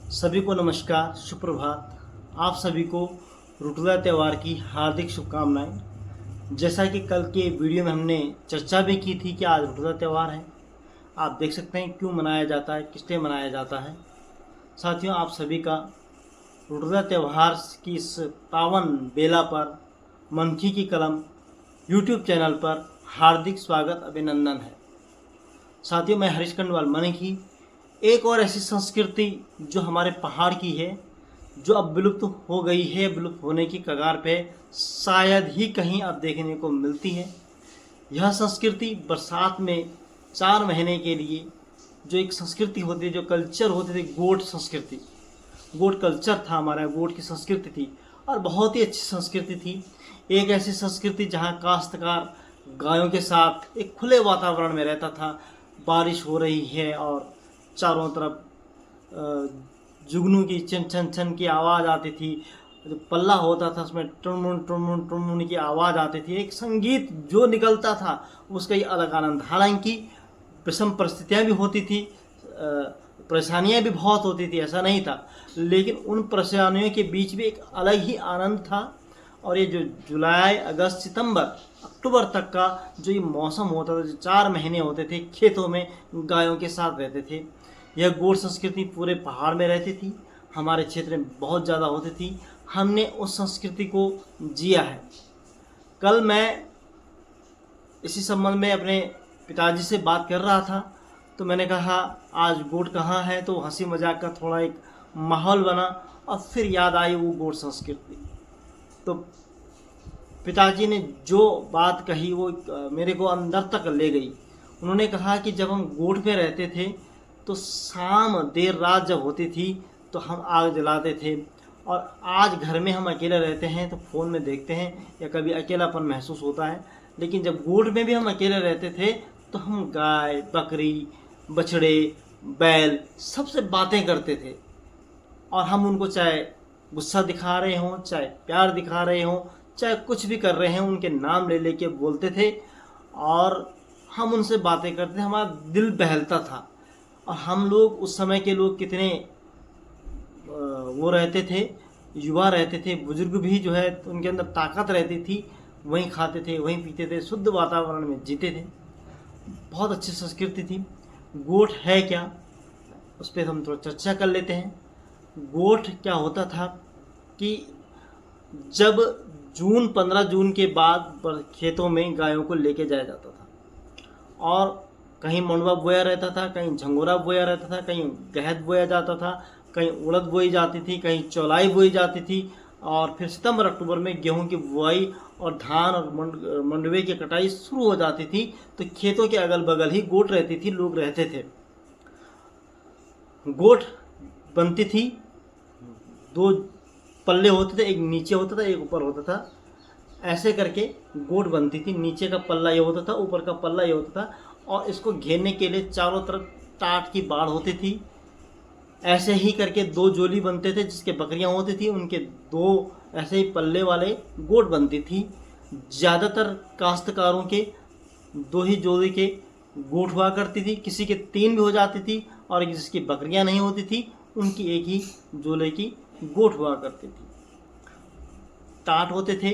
सभी को नमस्कार, सुप्रभात। आप सभी को रुटुला त्यौहार की हार्दिक शुभकामनाएं। जैसा कि कल के वीडियो में हमने चर्चा भी की थी कि आज रुटुला त्यौहार है। आप देख सकते हैं क्यों मनाया जाता है, किस लिए मनाया जाता है। साथियों, आप सभी का रुटुला त्यौहार की इस पावन बेला पर मनखी की कलम यूट्यूब चैनल पर हार्दिक स्वागत, अभिनंदन है। साथियों, मैं हरीश खंडवाल मनखी एक और ऐसी संस्कृति जो हमारे पहाड़ की है, जो अब विलुप्त हो गई है, विलुप्त होने की कगार पे शायद ही कहीं अब देखने को मिलती है। यह संस्कृति बरसात में 4 महीने के लिए जो एक संस्कृति होती है, जो कल्चर होते थे, गोट संस्कृति, गोट कल्चर था हमारा, गोट की संस्कृति थी और बहुत ही अच्छी संस्कृति थी। एक ऐसी संस्कृति जहाँ काश्तकार गायों के साथ एक खुले वातावरण में रहता था। बारिश हो रही है और चारों तरफ जुगनू की छन छन छन की आवाज़ आती थी। जो पल्ला होता था उसमें टुनमुन टुनमुन टुनमुन की आवाज़ आती थी। एक संगीत जो निकलता था उसका ही अलग आनंद। हालांकि विषम परिस्थितियाँ भी होती थी, परेशानियाँ भी बहुत होती थी, ऐसा नहीं था, लेकिन उन परेशानियों के बीच भी एक अलग ही आनंद था। और ये जो जुलाई, अगस्त, सितंबर, अक्टूबर तक का जो ये मौसम होता था, जो 4 महीने होते थे, खेतों में गायों के साथ रहते थे। यह गोट संस्कृति पूरे पहाड़ में रहती थी, हमारे क्षेत्र में बहुत ज़्यादा होती थी। हमने उस संस्कृति को जिया है। कल मैं इसी संबंध में अपने पिताजी से बात कर रहा था, तो मैंने कहा आज गोट कहाँ है, तो हंसी मजाक का थोड़ा एक माहौल बना और फिर याद आई वो गोट संस्कृति। तो पिताजी ने जो बात कही वो मेरे को अंदर तक ले गई। उन्होंने कहा कि जब हम गोट पे रहते थे तो शाम देर रात जब होती थी तो हम आग जलाते थे, और आज घर में हम अकेले रहते हैं तो फ़ोन में देखते हैं या कभी अकेलापन महसूस होता है। लेकिन जब गोट में भी हम अकेले रहते थे तो हम गाय, बकरी, बछड़े, बैल सबसे बातें करते थे, और हम उनको चाहे गुस्सा दिखा रहे हों, चाहे प्यार दिखा रहे हों, चाहे कुछ भी कर रहे हैं, उनके नाम ले लेके बोलते थे और हम उनसे बातें करते थे। हमारा दिल बहलता था। और हम लोग उस समय के लोग कितने वो रहते थे, युवा रहते थे, बुजुर्ग भी जो है उनके अंदर ताकत रहती थी, वहीं खाते थे, वहीं पीते थे, शुद्ध वातावरण में जीते थे। बहुत अच्छी संस्कृति थी। गोट है क्या, उस पर हम थोड़ा चर्चा कर लेते हैं। गोट क्या होता था कि जब 15 जून के बाद खेतों में गायों को लेके जाया जाता था, और कहीं मंडवा बोया रहता था, कहीं झंगोरा बोया रहता था, कहीं गहत बोया जाता था, कहीं उड़द बोई जाती थी, कहीं चौलाई बोई जाती थी, और फिर सितंबर अक्टूबर में गेहूं की बुआई और धान और मंडवे की कटाई शुरू हो जाती थी। तो खेतों के अगल बगल ही गोट रहती थी, लोग रहते थे। गोट बनती थी, 2 पल्ले होते थे, एक नीचे होता था, एक ऊपर होता था। ऐसे करके गोट बनती थी। नीचे का पल्ला ये होता था, ऊपर का पल्ला ये होता था, और इसको घेरने के लिए चारों तरफ टाट की बाड़ होती थी। ऐसे ही करके 2 जोली बनते थे, जिसके बकरियां होती थी, उनके 2 ऐसे ही पल्ले वाले गोट बनती थी। ज़्यादातर काश्तकारों के 2 ही जोड़ी के गोट हुआ करती थी, किसी के 3 भी हो जाती थी, और जिसकी बकरियां नहीं होती थी उनकी एक ही जोले की गोट हुआ करती थी। टाट होते थे,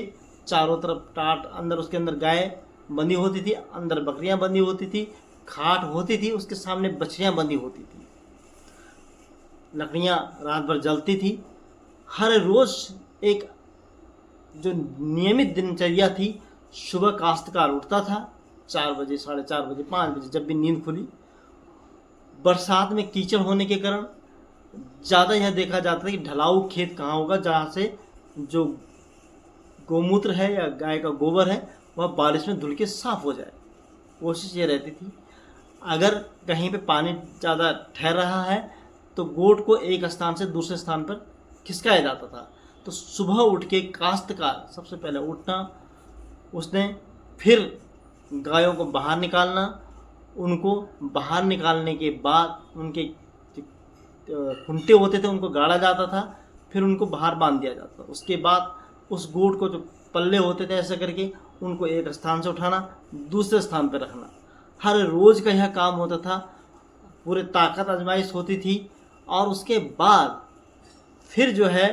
चारों तरफ टाट, अंदर उसके अंदर गाय बंधी होती थी, अंदर बकरियां बंधी होती थी, खाट होती थी, उसके सामने बछड़ियां बंधी होती थी। लकड़ियां रात भर जलती थी। हर रोज़ एक जो नियमित दिनचर्या थी, सुबह काश्तकार उठता था 4 बजे, 4:30 बजे, 5 बजे, जब भी नींद खुली। बरसात में कीचड़ होने के कारण ज़्यादा यह देखा जाता है कि ढलाऊ खेत कहाँ होगा, जहाँ से जो गोमूत्र है या गाय का गोबर है वह बारिश में धुल के साफ हो जाए। कोशिश ये रहती थी। अगर कहीं पे पानी ज़्यादा ठहर रहा है तो गोट को एक स्थान से दूसरे स्थान पर खिसकाया जाता था। तो सुबह उठ के काश्तकार सबसे पहले उठना, उसने फिर गायों को बाहर निकालना, उनको बाहर निकालने के बाद उनके खुंटे होते थे उनको गाड़ा जाता था, फिर उनको बाहर बांध दिया जाता था। उसके बाद उस गोट को जो पल्ले होते थे ऐसे करके उनको एक स्थान से उठाना, दूसरे स्थान पर रखना। हर रोज़ का यह काम होता था। पूरे ताकत आजमाइश होती थी और उसके बाद फिर जो है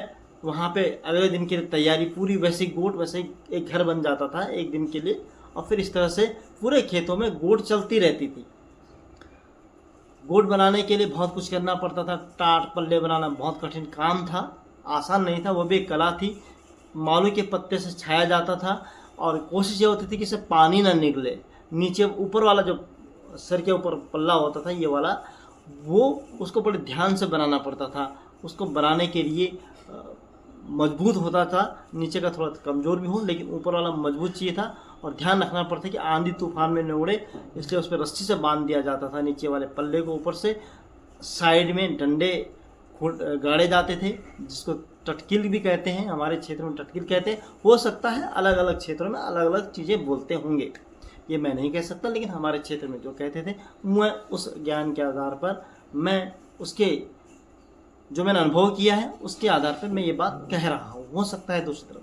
वहाँ पे अगले दिन के लिए तैयारी पूरी, वैसे गोट वैसे एक घर बन जाता था एक दिन के लिए, और फिर इस तरह से पूरे खेतों में गोट चलती रहती थी। गोट बनाने के लिए बहुत कुछ करना पड़ता था। टाट पल्ले बनाना बहुत कठिन काम था, आसान नहीं था, वो भी एक कला थी। मालू के पत्ते से छाया जाता था और कोशिश ये होती थी कि इससे पानी ना निकले। नीचे ऊपर वाला जो सर के ऊपर पल्ला होता था ये वाला, वो उसको बड़े ध्यान से बनाना पड़ता था। उसको बनाने के लिए मजबूत होता था, नीचे का थोड़ा कमज़ोर भी हो लेकिन ऊपर वाला मजबूत चाहिए था। और ध्यान रखना पड़ता कि आंधी तूफान में न उड़े, इसलिए उस पर रस्सी से बांध दिया जाता था नीचे वाले पल्ले को। ऊपर से साइड में डंडे गाड़े जाते थे, जिसको टटकिल भी कहते हैं, हमारे क्षेत्र में टटकिल कहते हैं। हो सकता है अलग अलग क्षेत्रों में अलग अलग चीज़ें बोलते होंगे, ये मैं नहीं कह सकता, लेकिन हमारे क्षेत्र में जो कहते थे मैं उस ज्ञान के आधार पर, मैं उसके जो मैंने अनुभव किया है उसके आधार पर मैं ये बात कह रहा हूँ। हो सकता है दूसरी तरफ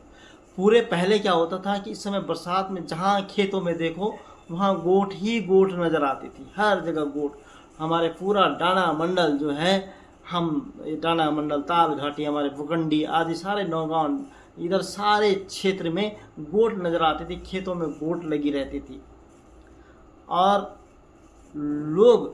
पूरे पहले क्या होता था कि इस समय बरसात में जहाँ खेतों में देखो वहाँ गोट ही गोट नज़र आती थी, हर जगह गोट। हमारे पूरा डाना मंडल जो है, हम डाना मंडल, ताल घाटी, हमारे भुकंडी आदि सारे नौगांव, इधर सारे क्षेत्र में गोट नज़र आती थी, खेतों में गोट लगी रहती थी। और लोग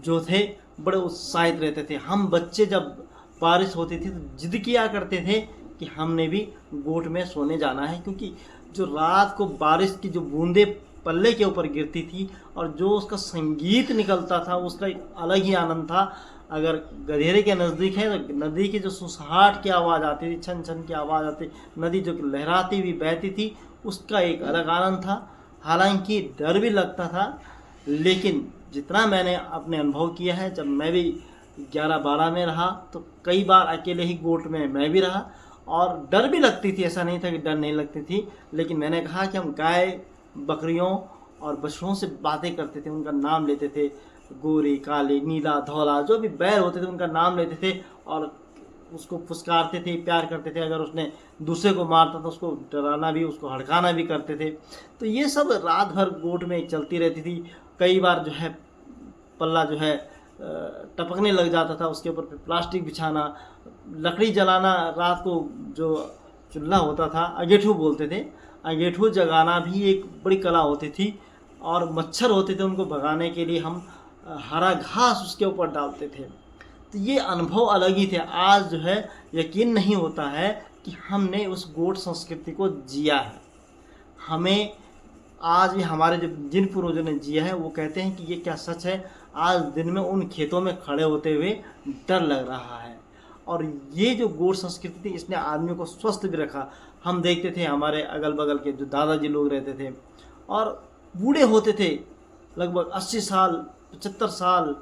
जो थे बड़े उत्साहित रहते थे। हम बच्चे जब बारिश होती थी तो जिद किया करते थे कि हमने भी गोट में सोने जाना है, क्योंकि जो रात को बारिश की जो बूंदें पल्ले के ऊपर गिरती थी और जो उसका संगीत निकलता था उसका एक अलग ही आनंद था। अगर गधेरे के नज़दीक है तो नदी की जो सुसहाट की आवाज़ आती थी, छन छन की आवाज़ आती, नदी जो लहराती हुई बहती थी, उसका एक अलग आनंद था। हालांकि डर भी लगता था, लेकिन जितना मैंने अपने अनुभव किया है, जब मैं भी 11-12 में रहा तो कई बार अकेले ही गोट में मैं भी रहा और डर भी लगती थी, ऐसा नहीं था कि डर नहीं लगती थी। लेकिन मैंने कहा कि हम गाय बकरियों और बछड़ों से बातें करते थे, उनका नाम लेते थे, गोरी काली नीला धौला, जो भी बैल होते थे उनका नाम लेते थे और उसको फुसकारते थे, प्यार करते थे। अगर उसने दूसरे को मारता तो उसको डराना भी, उसको हड़काना भी करते थे। तो ये सब रात भर गोट में चलती रहती थी। कई बार जो है पल्ला जो है टपकने लग जाता था, उसके ऊपर फिर प्लास्टिक बिछाना, लकड़ी जलाना, रात को जो चूल्हा होता था अगेठू बोलते थे, अगेठू जगाना भी एक बड़ी कला होती थी। और मच्छर होते थे, उनको भगाने के लिए हम हरा घास उसके ऊपर डालते थे। तो ये अनुभव अलग ही थे। आज जो है यकीन नहीं होता है कि हमने उस गोट संस्कृति को जिया है। हमें आज भी हमारे जो जिन पूर्वजों ने जिया है वो कहते हैं कि ये क्या सच है। आज दिन में उन खेतों में खड़े होते हुए डर लग रहा है। और ये जो गोट संस्कृति थी इसने आदमियों को स्वस्थ भी रखा। हम देखते थे हमारे अगल बगल के जो दादाजी लोग रहते थे और बूढ़े होते थे, लगभग 80 साल 75 साल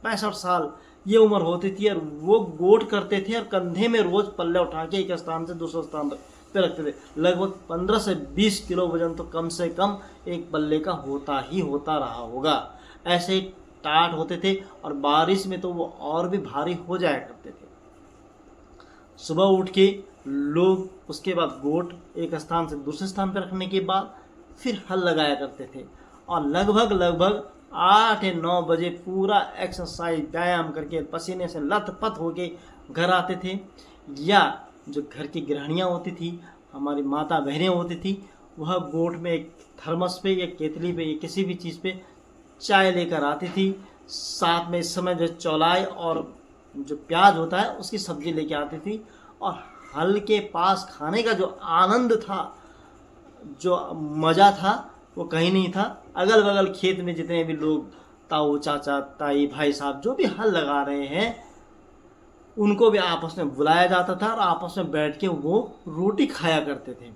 65 साल ये उम्र होती थी, और वो गोट करते थे और कंधे में रोज़ पल्ले उठा के एक स्थान से दूसरे स्थान पे रखते थे। लगभग 15 से 20 किलो वजन तो कम से कम एक पल्ले का होता रहा होगा। ऐसे ही टाट होते थे और बारिश में तो वो और भी भारी हो जाया करते थे। सुबह उठ के लोग उसके बाद गोट एक स्थान से दूसरे स्थान पर रखने के बाद फिर हल लगाया करते थे और लगभग 8 या 9 बजे पूरा एक्सरसाइज व्यायाम करके पसीने से लथपथ होके घर आते थे। या जो घर की गृहिणियाँ होती थी, हमारी माता बहनें होती थी, वह गोट में एक थर्मस पे या केतली पे या किसी भी चीज़ पे चाय लेकर आती थी। साथ में इस समय जो चौलाई और जो प्याज होता है उसकी सब्ज़ी लेके आती थी। और हल के पास खाने का जो आनंद था, जो मज़ा था, वो कहीं नहीं था। अगल बगल खेत में जितने भी लोग, ताऊ चाचा ताई भाई साहब जो भी हल लगा रहे हैं, उनको भी आपस में बुलाया जाता था और आपस में बैठ के वो रोटी खाया करते थे।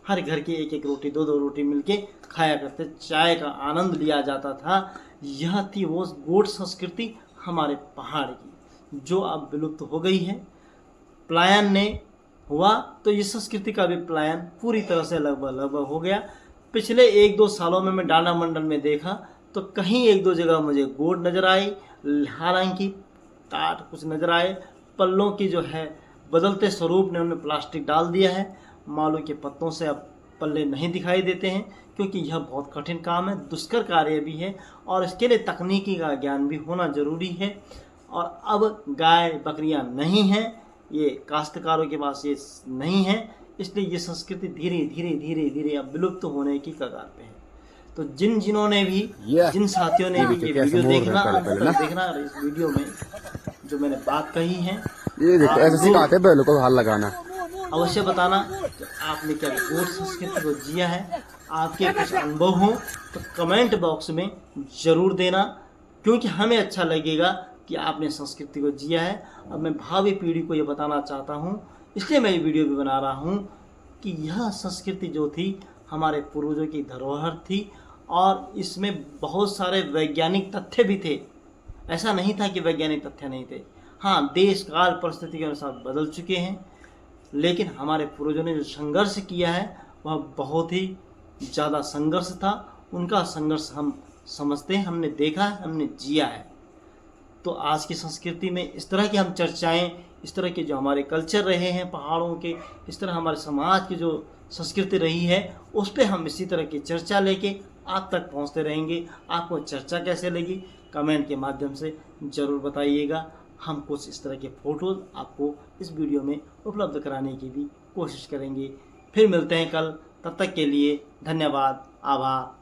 हर घर की एक एक रोटी 2-2 रोटी मिलके खाया करते, चाय का आनंद लिया जाता था। यह थी वो गोट संस्कृति हमारे पहाड़ की, जो अब विलुप्त हो गई है। पलायन ने हुआ तो इस संस्कृति का भी पलायन पूरी तरह से लगभग हो गया। पिछले 1-2 सालों में मैं डांडा मंडल में देखा तो कहीं 1-2 जगह मुझे गोट नज़र आई, हालांकि टाट कुछ नज़र आए। पल्लों की जो है बदलते स्वरूप ने उनमें प्लास्टिक डाल दिया है। मालू के पत्तों से अब पल्ले नहीं दिखाई देते हैं, क्योंकि यह बहुत कठिन काम है, दुष्कर कार्य भी है और इसके लिए तकनीकी का ज्ञान भी होना ज़रूरी है। और अब गाय बकरियां नहीं हैं, ये काश्तकारों के पास ये नहीं है, इसलिए ये संस्कृति धीरे धीरे धीरे धीरे अब विलुप्त होने की कगार पे है। तो जिन्होंने भी जिन साथियों ने भी ये वीडियो देखना देखना इस वीडियो में जो मैंने बात कही है, ये देखो ऐसे सिखाते बैलों को हाल लगाना। अवश्य बताना कि आपने क्या गोट संस्कृति को जिया है, आपके कुछ अनुभव हो तो कमेंट बॉक्स में ज़रूर देना, क्योंकि हमें अच्छा लगेगा कि आपने संस्कृति को जिया है। अब मैं भावी पीढ़ी को ये बताना चाहता हूँ, इसलिए मैं ये वीडियो भी बना रहा हूँ कि यह संस्कृति जो थी हमारे पूर्वजों की धरोहर थी और इसमें बहुत सारे वैज्ञानिक तथ्य भी थे। ऐसा नहीं था कि वैज्ञानिक तथ्य नहीं थे। हाँ, देश काल परिस्थिति के अनुसार बदल चुके हैं, लेकिन हमारे पूर्वजों ने जो संघर्ष किया है वह बहुत ही ज़्यादा संघर्ष था। उनका संघर्ष हम समझते हैं, हमने देखा है, हमने जिया है। तो आज की संस्कृति में इस तरह की हम चर्चाएं, इस तरह के जो हमारे कल्चर रहे हैं पहाड़ों के, इस तरह हमारे समाज की जो संस्कृति रही है उस पर हम इसी तरह की चर्चा लेके आप तक पहुंचते रहेंगे। आपको चर्चा कैसे लगी कमेंट के माध्यम से ज़रूर बताइएगा। हम कुछ इस तरह के फ़ोटोज़ आपको इस वीडियो में उपलब्ध कराने की भी कोशिश करेंगे। फिर मिलते हैं कल, तब तक के लिए धन्यवाद, आभार।